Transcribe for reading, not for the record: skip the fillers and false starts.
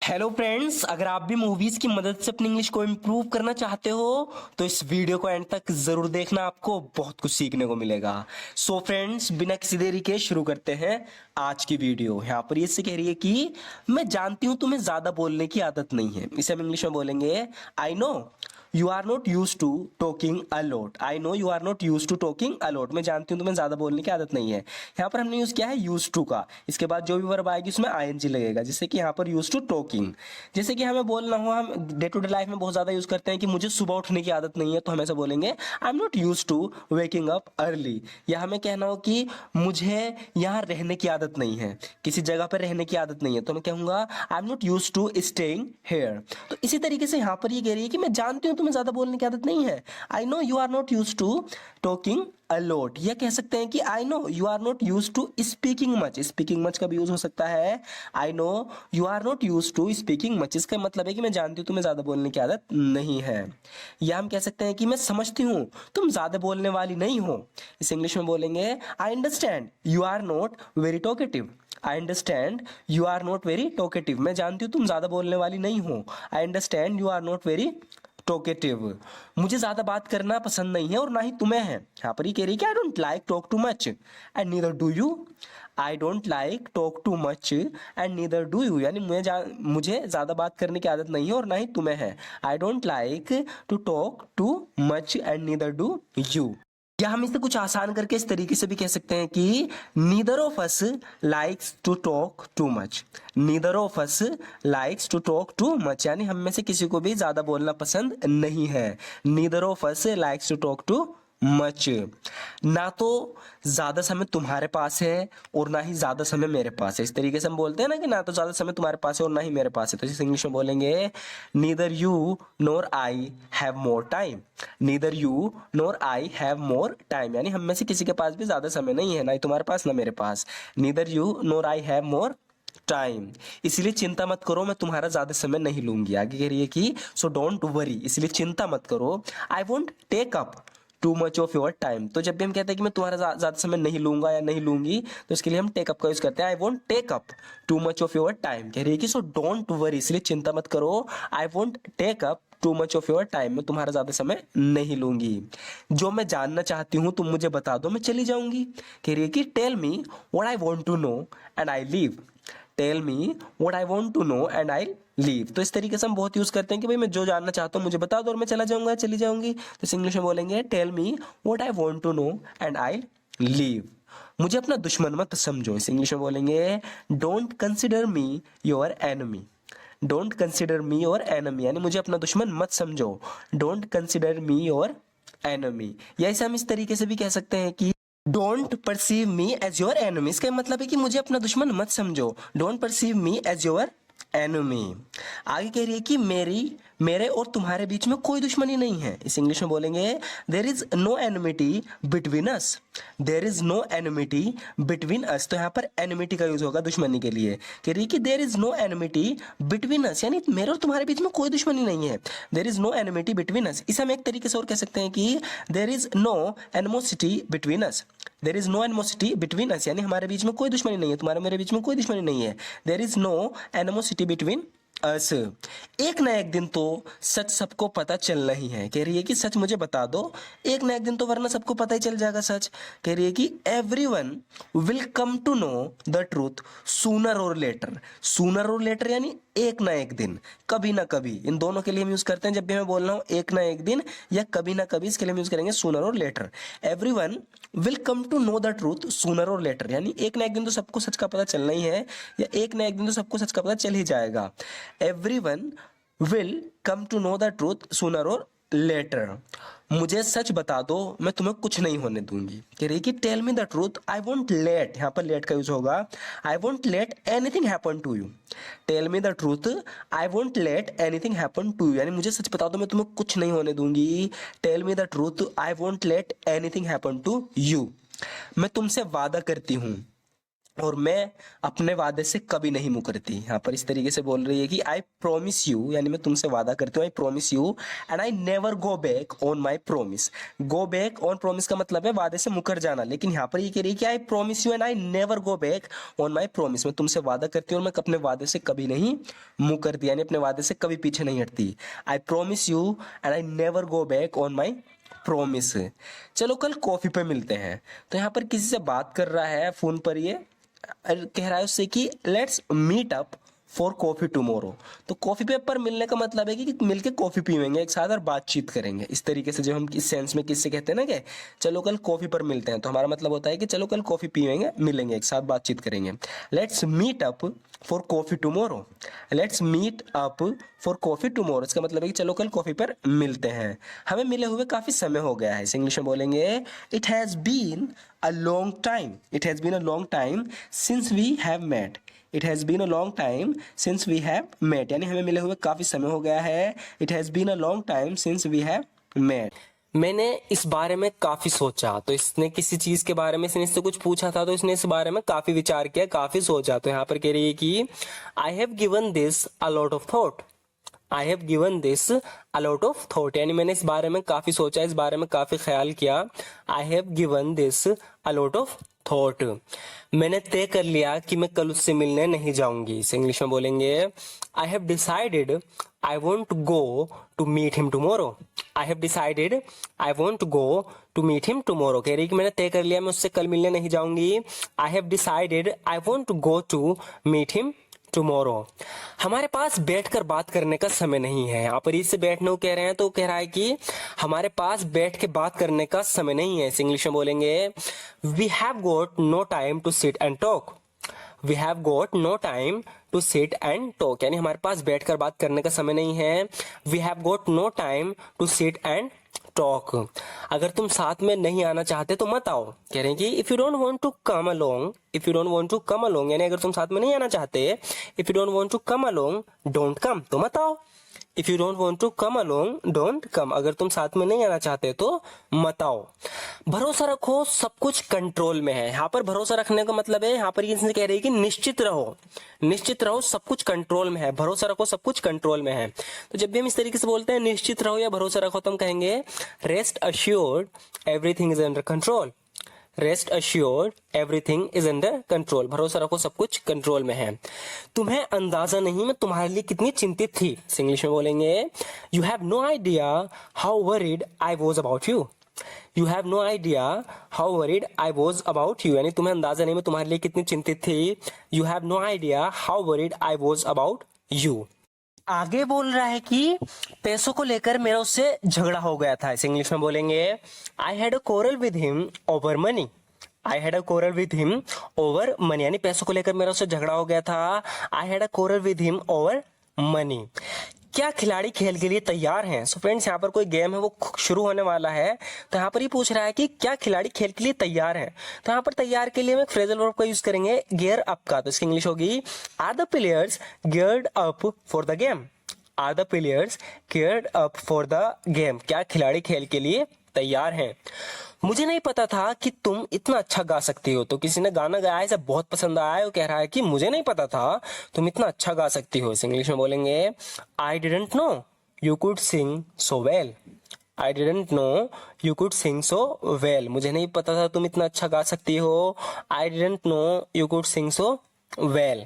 Hello friends, अगर आप भी मूवीज की मदद से अपनी इंग्लिश को इम्प्रूव करना चाहते हो तो इस वीडियो को एंड तक जरूर देखना, आपको बहुत कुछ सीखने को मिलेगा। सो फ्रेंड्स, बिना किसी देरी के शुरू करते हैं आज की वीडियो। यहाँ पर ये से कह रही है कि मैं जानती हूँ तुम्हें ज्यादा बोलने की आदत नहीं है। इसे हम इंग्लिश में बोलेंगे I know you are not use to talking a lot. I know you are not use to talking a lot. मैं जानती हूँ तुम्हें ज्यादा बोलने की आदत नहीं है। यहाँ पर हमने यूज किया है यूज टू का। इसके बाद जो भी वर्ब आएगी उसमें आईएनजी लगेगा, जैसे कि यहाँ पर यूज टू टॉकिंग। जैसे कि हमें बोलना हो, हम डे टू डे लाइफ में बहुत ज्यादा यूज करते हैं कि मुझे सुबह उठने की आदत नहीं है, तो हम ऐसे बोलेंगे I am not use to waking up early. या हमें कहना हो कि मुझे यहाँ रहने की आदत नहीं है, किसी जगह पर रहने की आदत नहीं है, तो मैं कहूंगा I am not use to staying here. तो इसी तरीके से यहाँ पर ये कह रही है कि मैं जानती हूँ तुम्हें ज्यादा बोलने की आदत नहीं है। I know you are not use to talking a lot. या कह सकते हैं कि I know you are not use to speaking much. Speaking much का भी यूज हो सकता है। I know you are not use to speaking much, इसका मतलब है कि मैं जानती हूँ तुम्हें ज्यादा बोलने की आदत नहीं है। या हम कह सकते हैं कि मैं समझती हूँ तुम ज्यादा बोलने वाली नहीं हो। इस इंग्लिश में बोलेंगे I understand you are not very talkative. I understand you are not very talkative. मैं जानती हूँ तुम ज्यादा बोलने वाली नहीं हो। I understand you are not very talkative. मुझे ज्यादा बात करना पसंद नहीं है और ना ही तुम्हें है। यहाँ पर ही कह रही है कि आई don't like talk too much and neither do you. I don't like talk too much and neither do you, यानी मुझे ज्यादा बात करने की आदत नहीं है और ना ही तुम्हें है। I don't like to talk too much and neither do you. या हम इसे कुछ आसान करके इस तरीके से भी कह सकते हैं कि neither of us likes to talk too much. Neither of us likes to talk too much, यानी हम में से किसी को भी ज्यादा बोलना पसंद नहीं है। Neither of us likes to talk too much. ना तो ज्यादा समय तुम्हारे पास है और ना ही ज्यादा समय मेरे पास है। इस तरीके से हम बोलते हैं ना कि ना तो ज्यादा समय तुम्हारे पास है और ना ही मेरे पास है, तो इस इंग्लिश में बोलेंगे neither you nor I have more time. Neither you nor I have more time, यानी हम में से किसी के पास भी ज्यादा समय नहीं है, ना ही तुम्हारे पास ना मेरे पास। Neither you nor I have more time, इसलिए चिंता मत करो, मैं तुम्हारा ज्यादा समय नहीं लूंगी। आगे कह रही है कि सो डोंट वरी, इसलिए चिंता मत करो। I won't take up too much of your time. तो जब भी हम कहते हैं कि मैं तुम्हारा ज्यादा समय नहीं लूंगा या नहीं लूंगी, तो इसके लिए हम टेक अप का यूज करते हैं। I won't take up too much of your time. कह रही है कि सो डोंट वरी, इसलिए चिंता मत करो। I won't take up too much of your time, मैं तुम्हारा ज्यादा समय नहीं लूंगी। जो मैं जानना चाहती हूँ तुम मुझे बता दो, मैं चली जाऊंगी। कह रही है कि tell me what I want to know and I leave. Tell me what I want to know and I leave. तो इस तरीके से हम बहुत यूज करते हैं कि भाई मैं जो जानना चाहता हूँ मुझे बता दो और मैं चला जाऊंगा, चली जाऊंगी। तो इस इंग्लिश में बोलेंगे tell me what I want to know and I leave. मुझे अपना दुश्मन मत समझो। इस इंग्लिश में बोलेंगे don't consider me your enemy. Don't consider me your enemy, यानी मुझे अपना दुश्मन मत समझो। Don't consider me your enemy. या इसे हम इस तरीके से भी कह सकते हैं कि don't perceive me as your enemy. इसका मतलब है कि मुझे अपना दुश्मन मत समझो। Don't perceive me as your enemy. आगे कह रही है कि मेरे और तुम्हारे बीच में कोई दुश्मनी नहीं है। इस इंग्लिश में बोलेंगे there is no enmity between us. There is no enmity between us. तो यहाँ पर एनिमिटी का यूज होगा दुश्मनी के लिए। कह रही है कि there is no enmity between us, यानी मेरे और तुम्हारे बीच में कोई दुश्मनी नहीं है। There is no enmity between us. इसे हम एक तरीके से और कह सकते हैं कि there is no animosity between us. There is no animosity between us, यानी हमारे बीच में कोई दुश्मनी नहीं है, तुम्हारे मेरे बीच में कोई दुश्मनी नहीं है। There is no animosity between us. एक ना एक दिन तो सच सबको पता चलना ही है। कह रही है कि सच मुझे बता दो एक ना एक दिन, तो वरना सबको पता ही चल जाएगा सच। कह रही है कि everyone will come to know the truth sooner or later. Sooner or later यानी एक ना एक दिन, कभी ना कभी। इन दोनों के लिए हम यूज करते हैं जब भी हमें बोलना हो एक ना एक दिन या कभी ना कभी, इसके लिए हम यूज करेंगे sooner or later. Everyone will come to know the truth sooner or later, यानी एक ना एक दिन तो सबको सच का पता चलना ही है, या एक ना एक दिन तो सबको सच का पता चल ही जाएगा। Everyone will come to know the truth sooner or later. मुझे सच बता दो, मैं तुम्हें कुछ नहीं होने दूंगी। कह रही कि tell me the truth I won't let, यहाँ पर लेट का यूज होगा। I won't let anything happen to you. Tell me the truth I won't let anything happen to you, यानी मुझे सच बता दो, मैं तुम्हें कुछ नहीं होने दूंगी। Tell me the truth I won't let anything happen to you. मैं तुमसे वादा करती हूँ और मैं अपने वादे से कभी नहीं मुकरती। यहाँ पर इस तरीके से बोल रही है कि आई प्रोमिस यू, यानी मैं तुमसे वादा करती हूँ, आई promise you and I never go back on my promise. Go back on promise का मतलब है वादे से मुकर जाना, लेकिन यहाँ पर ये कह रही है कि आई promise you and I never go back on my promise. मैं तुमसे वादा करती हूँ और मैं अपने वादे से कभी नहीं मुकरती, यानी अपने वादे से कभी पीछे नहीं हटती। I promise you and I never go back on my promise. चलो कल कॉफी पे मिलते हैं। तो यहाँ पर किसी से बात कर रहा है फोन पर, ये कह रहा है उससे कि let's meet up for coffee tomorrow. तो कॉफी पे पर मिलने का मतलब है कि मिलके कॉफी पीवेंगे एक साथ और बातचीत करेंगे। इस तरीके से जो हम इस सेंस में किससे कहते हैं ना कि चलो कल कॉफी पर मिलते हैं, तो हमारा मतलब होता है कि चलो कल कॉफी पीवेंगे, मिलेंगे एक साथ, बातचीत करेंगे। Let's meet up for coffee tomorrow. Let's meet up for coffee tomorrow, इसका मतलब है कि चलो कल कॉफी पर मिलते हैं, हमें मिले हुए काफी समय हो गया है। इसे इंग्लिश में बोलेंगे it has been a long time. It has been a long time since we have met. It has been a long time since we have met, यानी हमें मिले हुए काफ़ी समय हो गया है। It has been a long time since we have met. मैंने इस बारे में काफी सोचा। तो इसने किसी चीज के बारे में इसने कुछ पूछा था, तो इसने इस बारे में काफी विचार किया, काफी सोचा। तो यहाँ पर कह रही है कि I have given this a lot of thought. I have given this a lot of thought, यानी मैंने इस बारे में काफी सोचा, इस बारे में काफी ख्याल किया। I have given this a lot of thought, मैंने तय कर लिया कि मैं कल उससे मिलने नहीं जाऊंगी। इसे इंग्लिश में बोलेंगे I have decided I won't go to meet him tomorrow. I have decided I won't go to meet him tomorrow, कह रही कि मैंने तय कर लिया मैं उससे कल मिलने नहीं जाऊंगी। I have decided I won't go to meet him tomorrow. हमारे पास बैठकर बात करने का समय नहीं है। यहाँ पर इससे बैठने को कह रहे हैं, तो कह रहा है कि हमारे पास बैठ के बात करने का समय नहीं है। इस इंग्लिश में बोलेंगे we have got no time to sit and talk. We have got no time to sit and talk, यानी हमारे पास बैठकर बात करने का समय नहीं है। We have got no time to sit and talk. अगर तुम साथ में नहीं आना चाहते तो मत आओ। कह रहे हैं कि if you don't want to come along, if you don't want to come along, यानी अगर तुम साथ में नहीं आना चाहते, if you don't want to come along don't come, तो मत आओ। If you don't want to come along don't come, अगर तुम साथ में नहीं आना चाहते तो मत आओ। भरोसा रखो सब कुछ कंट्रोल में है। यहाँ पर भरोसा रखने का मतलब है, यहाँ पर ये कह रही है कि निश्चित रहो, निश्चित रहो सब कुछ कंट्रोल में है। भरोसा रखो सब कुछ कंट्रोल में है। तो जब भी हम इस तरीके से बोलते हैं निश्चित रहो या भरोसा रखो, तो हम कहेंगे rest assured everything is under control. Rest assured everything is under control, भरोसा रखो सब कुछ कंट्रोल में है। तुम्हें अंदाजा नहीं मैं तुम्हारे लिए कितनी चिंतित थी। इंग्लिश में बोलेंगे you have no idea how worried I was about you. You have no idea how worried I was about you, यानी तुम्हें अंदाजा नहीं मैं तुम्हारे लिए कितनी चिंतित थी। You have no idea how worried I was about you. आगे बोल रहा है कि पैसों को लेकर मेरा उससे झगड़ा हो गया था। इसे इंग्लिश में बोलेंगे I had a coral with him over money. I had a coral with him over money, यानी पैसों को लेकर मेरा उससे झगड़ा हो गया था। I had a coral with him over money. क्या खिलाड़ी खेल के लिए तैयार हैं? सो फ्रेंड्स, यहाँ पर कोई गेम है वो शुरू होने वाला है, तो यहाँ पर ये पूछ रहा है कि क्या खिलाड़ी खेल के लिए तैयार हैं। तो यहाँ पर तैयार के लिए हम एक फ्रेजल वर्ब का यूज करेंगे गियर अप का। तो इसकी इंग्लिश होगी are the players geared up for the game. Are the players geared up for the game, क्या खिलाड़ी खेल के लिए तैयार हैं। मुझे नहीं पता था कि तुम इतना अच्छा गा सकती हो। तो किसी ने गाना गाया है, इसे बहुत पसंद आया है, वो कह रहा है कि मुझे नहीं पता था तुम इतना अच्छा गा सकती हो। इसे इंग्लिश में बोलेंगे I didn't know you could sing so well. I didn't know you could sing so well, मुझे नहीं पता था तुम इतना अच्छा गा सकती हो। I didn't know you could sing so well.